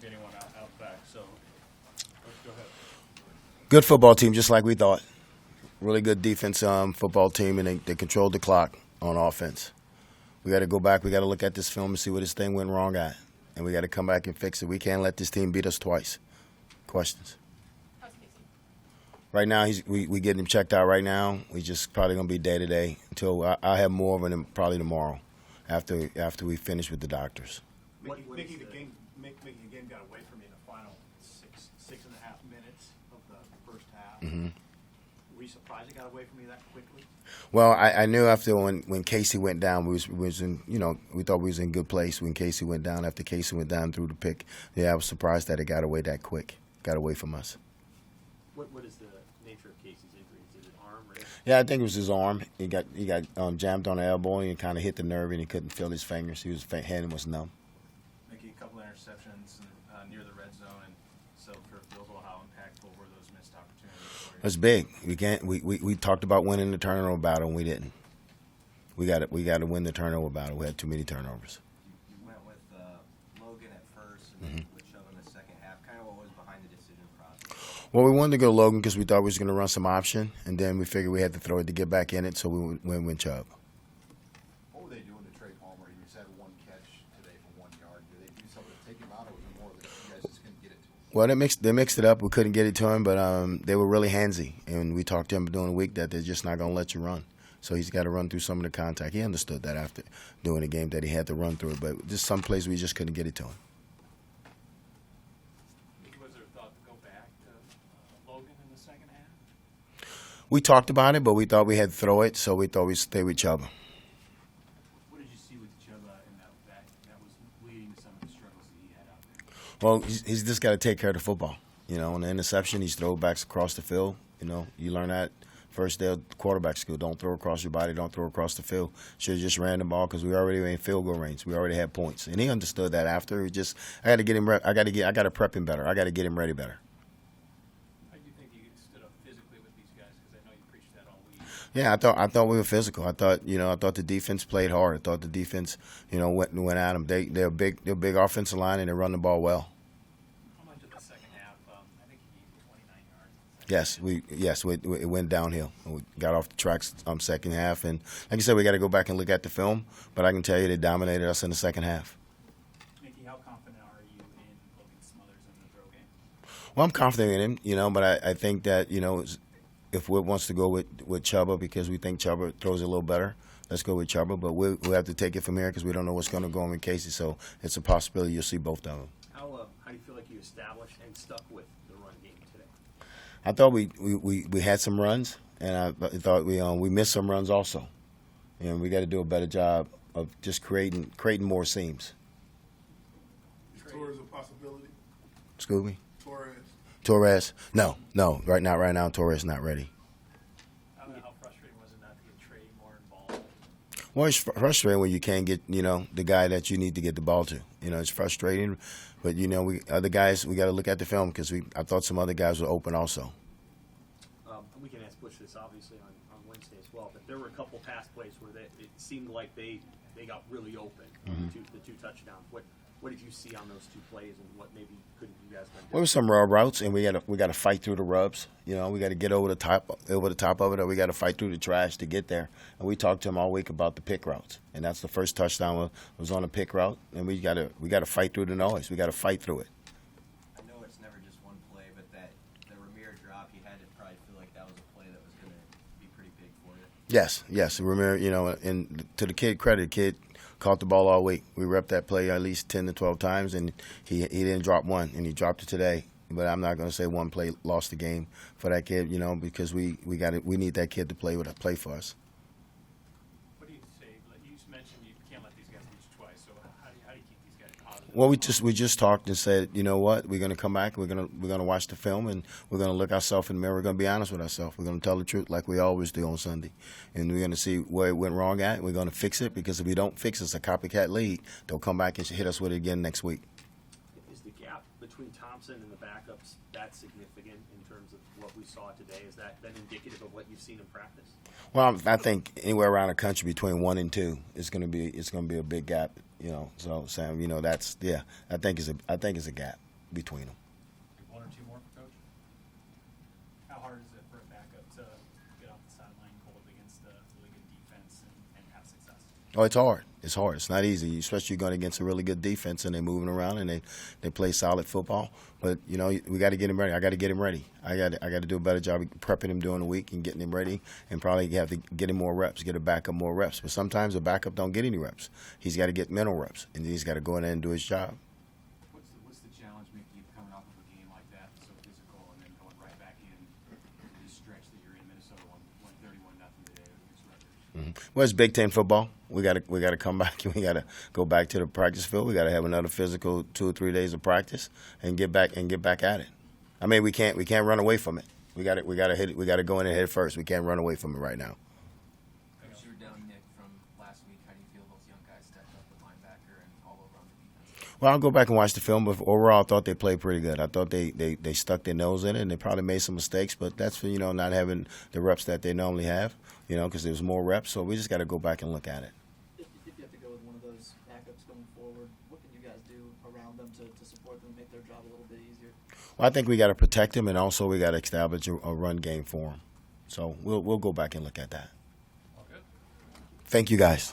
getting one out back. So let's go ahead. Good football team, just like we thought. Really good defense football team, and they controlled the clock on offense. We got to go back. We got to look at this film and see where this thing went wrong at, and we got to come back and fix it. We can't let this team beat us twice. Questions? How's Casey? Right now, we getting him checked out right now. We just probably going to be day to day until I'll have more of him probably tomorrow after we finish with the doctors. Mickey, the game got away from you in the final 6.5 minutes of the first half. Mm-hmm. Were you surprised it got away from you that quickly? Well, I knew after when Casey went down, we thought we was in good place when Casey went down. After Casey went down through the pick, I was surprised that it got away that quick. Got away from us. What is the nature of Casey's injuries? Is it arm, wrist? Yeah, I think it was his arm. He got jammed on the elbow and kind of hit the nerve, and he couldn't feel his fingers. His hand was numb. Mickey, a couple interceptions near the red zone, and so for field goal, how impactful were those missed opportunities for you? It's big. We talked about winning the turnover battle, and we didn't. We got to win the turnover battle. We had too many turnovers. You went with Logan at first and with Chubb in the second half. Kind of what was behind the decision process? Well, we wanted to go Logan because we thought we was going to run some option, and then we figured we had to throw it to get back in it, so we went with Chubb. What were they doing to Trey Palmer? He just had one catch today for 1 yard. Did they do something to take him out, or was it more that you guys just couldn't get it to him? Well, they mixed it up. We couldn't get it to him, but they were really handsy, and we talked to him during the week that they're just not going to let you run. So he's got to run through some of the contact. He understood that after doing the game that he had to run through it, but just some places we just couldn't get it to him. Was there a thought to go back to Logan in the second half? We talked about it, but we thought we had to throw it, so we thought we'd stay with Chubb. What did you see with Chubb in that was leading to some of the struggles that he had out there? Well, he's just got to take care of the football. On the interception, he's throwbacks across the field. You learn that first day of quarterback school. Don't throw across your body. Don't throw across the field. Should have just ran the ball because we already were in field goal range. We already had points, and he understood that. After I got to get him. I got to prep him better. I got to get him ready better. How do you think you stood up physically with these guys? Because I know you preached that all week. Yeah, I thought we were physical. I thought the defense played hard. I thought the defense, went at them. They're big offensive line, and they run the ball well. How much of the second half? I think he gave 29 yards. Yes, it went downhill. We got off the tracks second half, and like I said, we got to go back and look at the film. But I can tell you they dominated us in the second half. Mickey, how confident are you in Logan Smothers in the throw game? Well, I'm confident in him, but I think that if Whit wants to go with Chubba because we think Chubba throws it a little better, let's go with Chubba. But we'll have to take it from here because we don't know what's going to go on with Casey. So it's a possibility you'll see both of them. How do you feel like you established and stuck with the run game today? I thought we had some runs, and I thought we missed some runs also. And we got to do a better job of just creating more seams. Is Torres a possibility? Excuse me? Torres? No. Right now, Torres not ready. How frustrating was it not to get Trey more involved? Well, it's frustrating when you can't get the guy that you need to get the ball to. It's frustrating, but we other guys we got to look at the film because I thought some other guys were open also. We can ask Bush this obviously on Wednesday as well, but there were a couple pass plays where it seemed like they got really open. The two touchdowns. What did you see on those two plays, and what maybe couldn't you guys done? There were some rub routes, and we got to fight through the rubs. We got to get over the top of it, or we got to fight through the trash to get there. And we talked to him all week about the pick routes, and that's the first touchdown was on a pick route, and we got to fight through the noise. We got to fight through it. I know it's never just one play, but the Ramir drop, you had to probably feel like that was a play that was going to be pretty big for you. Yes, Ramir. And to the kid credit, caught the ball all week. We repped that play at least 10 to 12 times, and he didn't drop one, and he dropped it today. But I'm not going to say one play lost the game for that kid, because we need that kid to play for us. What do you say? You mentioned you can't let these guys beat you twice. So how do you keep these guys positive? Well, we just talked and said, you know what, we're going to come back. We're going to watch the film, and we're going to look ourselves in the mirror. We're going to be honest with ourselves. We're going to tell the truth like we always do on Sunday, and we're going to see where it went wrong at. We're going to fix it because if we don't fix it, it's a copycat lead. They'll come back and hit us with it again next week. Is the gap between Thompson and the backups that significant in terms of what we saw today? Is that indicative of what you've seen in practice? Well, I think anywhere around the country between 1 and 2 is going to be a big gap. So Sam, I think it's a gap. between them. One or two more for Coach? How hard is it for a backup to get off the sideline cold against a really good defense and have success? Oh, it's hard. It's hard. It's not easy, especially going against a really good defense and they're moving around and they play solid football. But, you know, we got to get him ready. I got to get him ready. I got to do a better job of prepping him during the week and getting him ready and probably have to get him more reps, get a backup more reps. But sometimes a backup don't get any reps. He's got to get mental reps, and he's got to go in there and do his job. What's the challenge, Mickey, of coming off of a game like that, so physical, and then going right back in this stretch that you're in Minnesota, won 31-0 today against Rutgers? Well, it's Big Ten football. We got to come back and we got to go back to the practice field. We got to have another physical 2 or 3 days of practice and get back at it. I mean, we can't run away from it. We got to hit it. We got to go in and hit it first. We can't run away from it right now. Coach, you were down Nick from last week. How do you feel those young guys stepped up the linebacker and all over on the defense? Well, I'll go back and watch the film, but overall, I thought they played pretty good. I thought they stuck their nose in it, and they probably made some mistakes, but that's for, not having the reps that they normally have, because there was more reps, so we just got to go back and look at it. If you have to go with one of those backups going forward, what can you guys do around them to support them and make their job a little bit easier? Well, I think we got to protect them, and also we got to establish a run game for them. So we'll go back and look at that. All good. Thank you, guys.